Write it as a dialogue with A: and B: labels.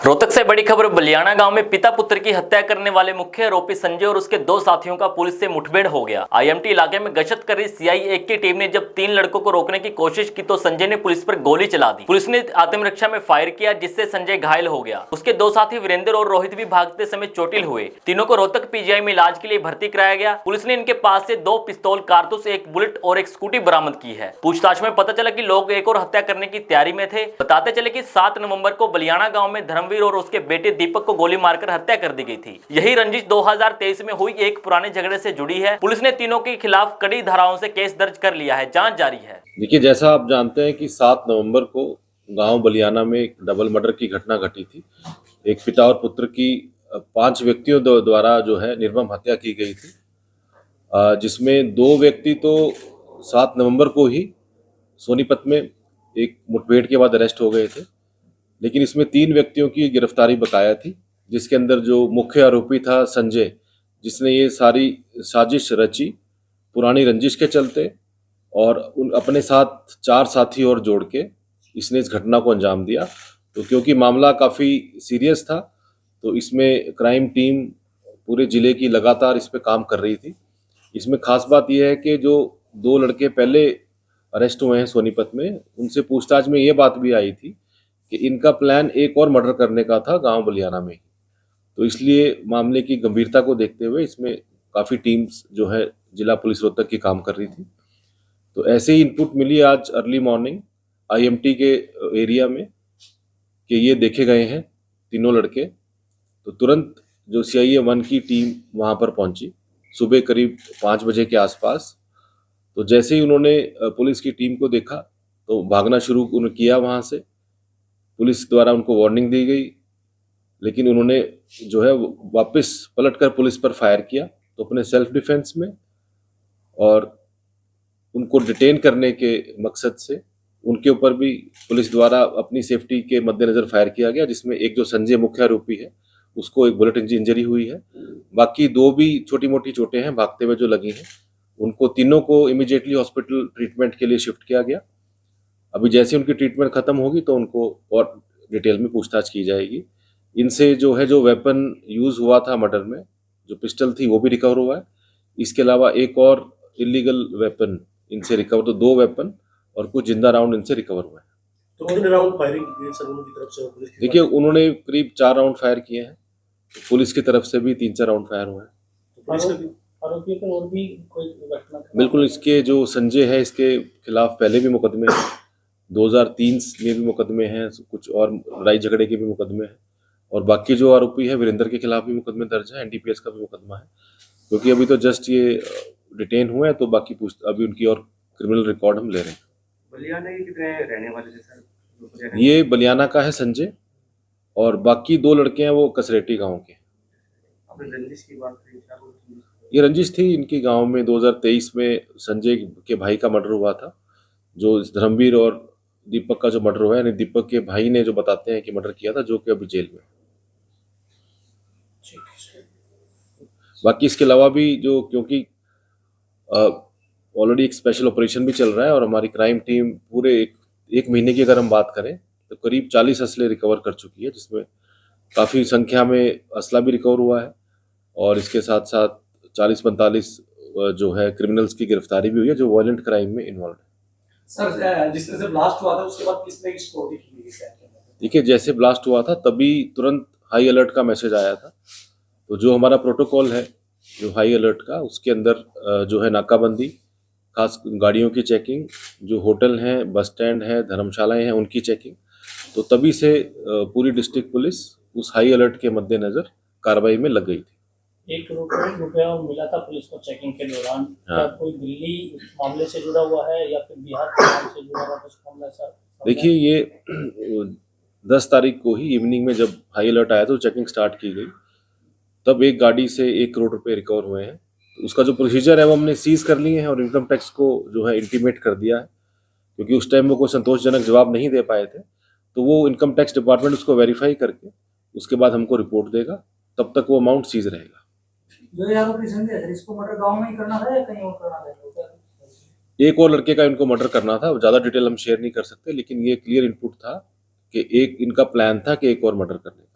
A: रोहतक से बड़ी खबर। बलियाना गांव में पिता पुत्र की हत्या करने वाले मुख्य आरोपी संजय और उसके दो साथियों का पुलिस से मुठभेड़ हो गया। आईएमटी इलाके में गश्त कर रही सीआई 1 की टीम ने जब 3 लड़कों को रोकने की कोशिश की तो संजय ने पुलिस पर गोली चला दी। पुलिस ने आत्मरक्षा में फायर किया जिससे संजय घायल हो गया। उसके दो साथी वीरेंद्र और रोहित भी भागते समय चोटिल हुए। तीनों को रोहतक पीजीआई में इलाज के लिए भर्ती कराया गया। पुलिस ने इनके पास से 2 पिस्तौल, कारतूस, 1 बुलेट और 1 स्कूटी बरामद की है। पूछताछ में पता चला कि लोग एक और हत्या करने की तैयारी में थे। बताते चले कि 7 नवंबर को बलियाना गांव में धर्मवीर और उसके बेटे दीपक को गोली मारकर हत्या कर दी गई थी। यही रंजिश 2023 में हुई एक पुराने झगड़े से जुड़ी है। पुलिस ने तीनों के खिलाफ कड़ी धाराओं से केस दर्ज कर लिया है। जांच जारी है।
B: देखिए, जैसा आप जानते हैं कि 7 नवंबर को गांव बलियाना में एक डबल मर्डर की घटना घटी थी। एक पिता और पुत्र की 5 व्यक्तियों द्वारा जो है निर्मम हत्या की गई थी, जिसमें 2 व्यक्ति तो 7 नवंबर को ही सोनीपत में एक मुठभेड़ के बाद अरेस्ट हो गए थे, लेकिन इसमें 3 व्यक्तियों की गिरफ्तारी बकाया थी, जिसके अंदर जो मुख्य आरोपी था संजय, जिसने ये सारी साजिश रची पुरानी रंजिश के चलते, और उन अपने साथ 4 साथी और जोड़ के इसने इस घटना को अंजाम दिया। तो क्योंकि मामला काफ़ी सीरियस था तो इसमें क्राइम टीम पूरे ज़िले की लगातार इस पे काम कर रही थी। इसमें खास बात यह है कि जो 2 लड़के पहले अरेस्ट हुए हैं सोनीपत में, उनसे पूछताछ में ये बात भी आई थी कि इनका प्लान एक और मर्डर करने का था गांव बलियाना में। तो इसलिए मामले की गंभीरता को देखते हुए इसमें काफ़ी टीम्स जो है जिला पुलिस रोहतक की काम कर रही थी। तो ऐसे ही इनपुट मिली आज अर्ली मॉर्निंग आईएमटी के एरिया में कि ये देखे गए हैं तीनों लड़के। तो तुरंत जो सीआईए 1 की टीम वहाँ पर पहुँची सुबह करीब 5 बजे के आसपास। तो जैसे ही उन्होंने पुलिस की टीम को देखा तो भागना शुरू किया वहाँ से। पुलिस द्वारा उनको वार्निंग दी गई, लेकिन उन्होंने जो है वापस पलटकर पुलिस पर फायर किया। तो अपने सेल्फ डिफेंस में और उनको डिटेन करने के मकसद से उनके ऊपर भी पुलिस द्वारा अपनी सेफ्टी के मद्देनज़र फायर किया गया, जिसमें एक जो संजय मुख्य आरोपी है उसको एक बुलेट इंजरी हुई है। बाकी 2 भी छोटी मोटी चोटें हैं भागते हुए जो लगी हैं। उनको तीनों को इमीडिएटली हॉस्पिटल ट्रीटमेंट के लिए शिफ्ट किया गया। अभी जैसे उनकी ट्रीटमेंट खत्म होगी तो उनको और डिटेल में पूछताछ की जाएगी। इनसे जो वेपन यूज़ हुआ था मर्डर में, जो पिस्टल थी, वो भी रिकवर हुआ है। इसके अलावा एक और इलीगल वेपन इनसे रिकवर, तो 2 वेपन और कुछ जिंदा राउंड इनसे रिकवर हुए हैं।
C: तो कितने राउंड फायरिंग की सर उनकी तरफ से? पुलिस की
B: देखिए, उन्होंने करीब 4 राउंड फायर किए हैं। पुलिस की तरफ से भी 3-4 राउंड फायर हुए हैं।
C: तो पुलिस का भी आरोपियों पर और भी कोई घटना?
B: बिल्कुल, इसके जो संजय है इसके खिलाफ पहले भी मुकदमे हैं, 2003 में भी मुकदमे हैं, कुछ और लड़ाई झगड़े के भी मुकदमे हैं, और बाकी जो आरोपी है वीरेंद्र के खिलाफ भी मुकदमे दर्ज है, एनडीपीएस का भी मुकदमा है। क्योंकि अभी तो जस्ट ये डिटेन हुए हैं तो बाकी अभी उनकी और क्रिमिनल रिकॉर्ड हम ले रहे हैं।
C: बलियाना के कितने रहने वाले थे सर?
B: ये बलियाना का है संजय, और बाकी 2 लड़के हैं वो कसरेटी गांव के।
C: आपने रंजिश की बात करी, क्या बोलते?
B: ये रंजिश थी इनकी गांव में। 2023 में संजय के भाई का मर्डर हुआ था। जो धर्मवीर और दीपक का जो मर्डर हुआ है, यानी दीपक के भाई ने जो बताते हैं कि मर्डर किया था, जो कि अभी जेल में। बाकी इसके अलावा भी जो, क्योंकि ऑलरेडी एक स्पेशल ऑपरेशन भी चल रहा है और हमारी क्राइम टीम पूरे एक महीने की अगर हम बात करें तो करीब 40 असले रिकवर कर चुकी है, जिसमें काफ़ी संख्या में असला भी रिकवर हुआ है, और इसके साथ साथ 40-45 जो है क्रिमिनल्स की गिरफ्तारी भी हुई है जो वायलेंट क्राइम में इन्वॉल्व है।
D: सर, जिस तरह से ब्लास्ट हुआ था उसके बाद किस तरह की सिक्योरिटी की गई है?
B: देखिए, जैसे ब्लास्ट हुआ था तभी तुरंत हाई अलर्ट का मैसेज आया था। तो जो हमारा प्रोटोकॉल है जो हाई अलर्ट का, उसके अंदर जो है नाकाबंदी, खास गाड़ियों की चेकिंग, जो होटल हैं, बस स्टैंड है, धर्मशालाएं हैं, उनकी चेकिंग। तो तभी से पूरी डिस्ट्रिक्ट पुलिस उस हाई अलर्ट के मद्देनज़र कार्रवाई में लग गई थी।
E: 1 करोड़ रुपया मिला था पुलिस को चेकिंग के दौरान।
B: हाँ।
E: क्या कोई दिल्ली मामले से जुड़ा हुआ है या फिर बिहार के मामले से जुड़ा हुआ कुछ मामला सर?
B: देखिए, ये 10 तारीख को ही इवनिंग में जब हाई अलर्ट आया तो चेकिंग स्टार्ट की गई, तब एक गाड़ी से 1 करोड़ रुपए रिकवर हुए हैं। तो उसका जो प्रोसीजर है वो हमने सीज कर लिए हैं और इनकम टैक्स को जो है इंटीमेट कर दिया है, क्योंकि उस टाइम वो कोई संतोषजनक जवाब नहीं दे पाए थे। तो वो इनकम टैक्स डिपार्टमेंट उसको वेरीफाई करके उसके बाद हमको रिपोर्ट देगा, तब तक वो अमाउंट सीज रहेगा।
D: जो ये आरोपी संजय है, इसको मर्डर गांव में ही करना था या कहीं और करना था?
B: एक और लड़के का इनको मर्डर करना था, ज़्यादा डिटेल हम शेयर नहीं कर सकते, लेकिन ये क्लियर इनपुट था कि एक इनका प्लान था कि एक और मर्डर करने का।